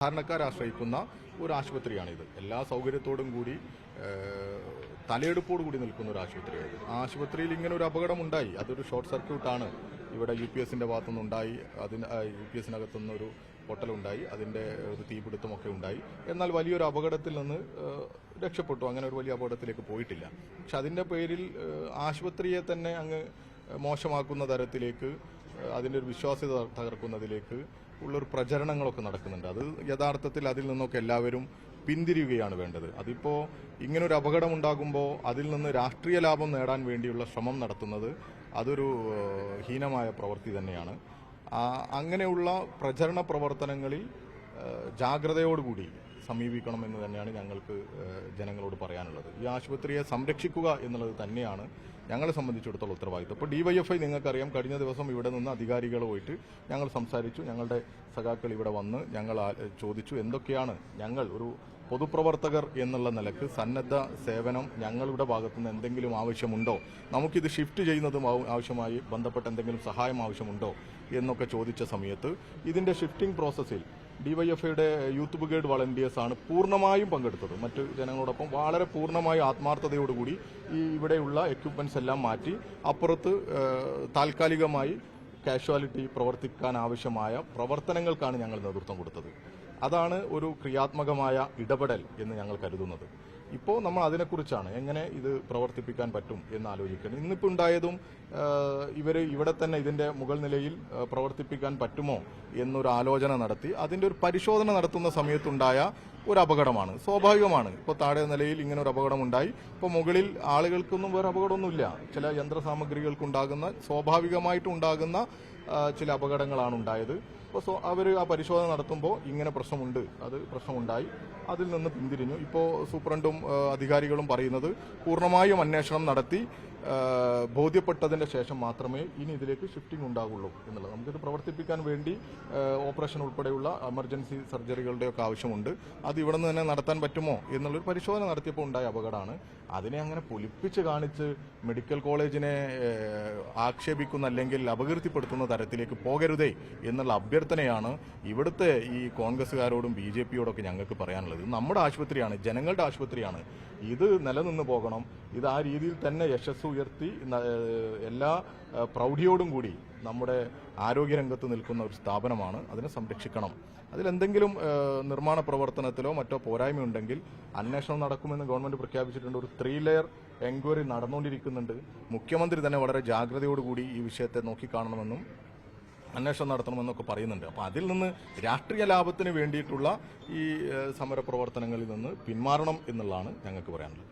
സാധാരണക്കാർ ആശ്രയിക്കുന്ന ഒരു ആശുപത്രിയാണിത്. എല്ലാ സൗകര്യത്തോടും കൂടി തലയെടുപ്പോട് കൂടി നിൽക്കുന്ന ഒരു ആശുപത്രിയാണ്. ആ ആശുപത്രിയിൽ ഇങ്ങനെ ഒരു അപകടം ഉണ്ടായി. അതൊരു ഷോർട്ട് സർക്യൂട്ടാണ് ഇവിടെ UPSന്റെ ഭാഗത്തുനിന്നുണ്ടായി. UPSനകത്തുനിന്ന് ഒരു പൊട്ടലുണ്ടായി, അതിൻ്റെ ഒരു തീപിടുത്തമൊക്കെ ഉണ്ടായി. എന്നാൽ വലിയൊരു അപകടത്തിൽ നിന്ന് രക്ഷപ്പെട്ടു. അങ്ങനെ ഒരു വലിയ അപകടത്തിലേക്ക് പോയിട്ടില്ല. പക്ഷെ അതിൻ്റെ പേരിൽ ആശുപത്രിയെ തന്നെ അങ്ങ് മോശമാക്കുന്ന തരത്തിലേക്ക്, അതിൻ്റെ ഒരു വിശ്വാസ്യത തകർക്കുന്നതിലേക്ക് ഉള്ളൊരു പ്രചരണങ്ങളൊക്കെ നടക്കുന്നുണ്ട്. അത് യഥാർത്ഥത്തിൽ അതിൽ നിന്നൊക്കെ എല്ലാവരും പിന്തിരിയുകയാണ് വേണ്ടത്. അതിപ്പോൾ ഇങ്ങനൊരു അപകടം ഉണ്ടാകുമ്പോൾ അതിൽ നിന്ന് രാഷ്ട്രീയ ലാഭം നേടാൻ വേണ്ടിയുള്ള ശ്രമം നടത്തുന്നത് അതൊരു ഹീനമായ പ്രവൃത്തി തന്നെയാണ്. അങ്ങനെയുള്ള പ്രചരണ പ്രവർത്തനങ്ങളിൽ ജാഗ്രതയോടുകൂടി സമീപിക്കണമെന്ന് തന്നെയാണ് ഞങ്ങൾക്ക് ജനങ്ങളോട് പറയാനുള്ളത്. ഈ ആശുപത്രിയെ സംരക്ഷിക്കുക എന്നുള്ളത് തന്നെയാണ് ഞങ്ങളെ സംബന്ധിച്ചിടത്തോളം ഉത്തരവാദിത്വം. ഇപ്പോൾ DYFI നിങ്ങൾക്കറിയാം, കഴിഞ്ഞ ദിവസം ഇവിടെ നിന്ന് അധികാരികളുമായിട്ട് ഞങ്ങൾ സംസാരിച്ചു. ഞങ്ങളുടെ സഖാക്കൾ ഇവിടെ വന്ന് ഞങ്ങൾ ചോദിച്ചു എന്തൊക്കെയാണ് ഞങ്ങൾ ഒരു പൊതുപ്രവർത്തകർ എന്നുള്ള നിലക്ക് സന്നദ്ധ സേവനം ഞങ്ങളുടെ ഭാഗത്തുനിന്ന് എന്തെങ്കിലും ആവശ്യമുണ്ടോ, നമുക്കിത് ഷിഫ്റ്റ് ചെയ്യുന്നതും ആവശ്യമായി ബന്ധപ്പെട്ട എന്തെങ്കിലും സഹായം ആവശ്യമുണ്ടോ എന്നൊക്കെ ചോദിച്ച സമയത്ത് ഇതിൻ്റെ ഷിഫ്റ്റിംഗ് പ്രോസസ്സിൽ DYFIയുടെ യൂത്ത് ബ്രിഗേഡ് വളണ്ടിയേഴ്സാണ് പൂർണ്ണമായും പങ്കെടുത്തത്. മറ്റ് ജനങ്ങളോടൊപ്പം വളരെ പൂർണ്ണമായും ആത്മാർത്ഥതയോടുകൂടി ഇവിടെയുള്ള എക്യുപ്മെന്റ്സ് എല്ലാം മാറ്റി അപ്പുറത്ത് താൽക്കാലികമായി കാഷ്വാലിറ്റി പ്രവർത്തിക്കാൻ ആവശ്യമായ പ്രവർത്തനങ്ങൾക്കാണ് ഞങ്ങൾ നേതൃത്വം കൊടുത്തത്. അതാണ് ഒരു ക്രിയാത്മകമായ ഇടപെടൽ എന്ന് ഞങ്ങൾ കരുതുന്നത്. ഇപ്പോൾ നമ്മൾ അതിനെക്കുറിച്ചാണ് എങ്ങനെ ഇത് പ്രവർത്തിപ്പിക്കാൻ പറ്റും എന്ന് ആലോചിക്കുന്നത്. ഇന്നിപ്പോൾ ഉണ്ടായതും ഇവർ ഇവിടെ തന്നെ ഇതിൻ്റെ മുകൾ നിലയിൽ പ്രവർത്തിപ്പിക്കാൻ പറ്റുമോ എന്നൊരു ആലോചന നടത്തി അതിൻ്റെ ഒരു പരിശോധന നടത്തുന്ന സമയത്തുണ്ടായ ഒരു അപകടമാണ്. സ്വാഭാവികമാണ്. ഇപ്പോൾ താഴെ നിലയിൽ ഇങ്ങനെ ഒരു അപകടമുണ്ടായി. ഇപ്പോൾ മുകളിൽ ആളുകൾക്കൊന്നും വേറെ അപകടമൊന്നുമില്ല. ചില യന്ത്രസാമഗ്രികൾക്കുണ്ടാകുന്ന സ്വാഭാവികമായിട്ടുണ്ടാകുന്ന ചില അപകടങ്ങളാണ് ഉണ്ടായത്. അപ്പോൾ അവർ ആ പരിശോധന നടത്തുമ്പോൾ ഇങ്ങനെ പ്രശ്നമുണ്ടായി, അതിൽ നിന്ന് പിന്തിരിഞ്ഞു. ഇപ്പോൾ സൂപ്രണ്ടും അധികാരികളും പറയുന്നത് പൂർണ്ണമായും അന്വേഷണം നടത്തി ബോധ്യപ്പെട്ടതിൻ്റെ ശേഷം മാത്രമേ ഇനി ഇതിലേക്ക് ഷിഫ്റ്റിംഗ് ഉണ്ടാകുള്ളൂ എന്നുള്ളത്. നമുക്കിത് പ്രവർത്തിപ്പിക്കാൻ വേണ്ടി ഓപ്പറേഷൻ ഉൾപ്പെടെയുള്ള എമർജൻസി സർജറികളുടെയൊക്കെ ആവശ്യമുണ്ട്. അത് ഇവിടെ നിന്ന് തന്നെ നടത്താൻ പറ്റുമോ എന്നുള്ളൊരു പരിശോധന നടത്തിയപ്പോൾ ഉണ്ടായ അപകടമാണ്. അതിനെ അങ്ങനെ പൊലിപ്പിച്ച് കാണിച്ച് മെഡിക്കൽ കോളേജിനെ ആക്ഷേപിക്കുന്ന അല്ലെങ്കിൽ അപകീർത്തിപ്പെടുത്തുന്ന തരത്തിലേക്ക് പോകരുതേ എന്നുള്ള അഭ്യർത്ഥനയാണ് ഇവിടുത്തെ ഈ കോൺഗ്രസ്സുകാരോടും BJPയോടൊക്കെ ഞങ്ങൾക്ക് പറയാനുള്ളത്. ഇത് നമ്മുടെ ആശുപത്രിയാണ്, ജനങ്ങളുടെ ആശുപത്രിയാണ്. ഇത് നിലനിന്ന് പോകണം. ഇത് ആ രീതിയിൽ തന്നെ യശസ് ഉയർത്തി എല്ലാ പ്രൗഢിയോടും കൂടി നമ്മുടെ ആരോഗ്യരംഗത്ത് നിൽക്കുന്ന ഒരു സ്ഥാപനമാണ്. അതിനെ സംരക്ഷിക്കണം. അതിലെന്തെങ്കിലും നിർമ്മാണ പ്രവർത്തനത്തിലോ മറ്റോ പോരായ്മയുണ്ടെങ്കിൽ അന്വേഷണം നടക്കുമെന്ന് ഗവൺമെന്റ് പ്രഖ്യാപിച്ചിട്ടുണ്ട്. ഒരു 3 ലെയർ എൻക്വയറി നടന്നുകൊണ്ടിരിക്കുന്നുണ്ട്. മുഖ്യമന്ത്രി തന്നെ വളരെ ജാഗ്രതയോടുകൂടി ഈ വിഷയത്തെ നോക്കിക്കാണണമെന്നും അന്വേഷണം നടത്തണമെന്നൊക്കെ പറയുന്നുണ്ട്. അപ്പോൾ അതിൽ നിന്ന് രാഷ്ട്രീയ ലാഭത്തിന് വേണ്ടിയിട്ടുള്ള ഈ സമരപ്രവർത്തനങ്ങളിൽ നിന്ന് പിന്മാറണം എന്നുള്ളതാണ് ഞങ്ങൾക്ക് പറയാനുള്ളത്.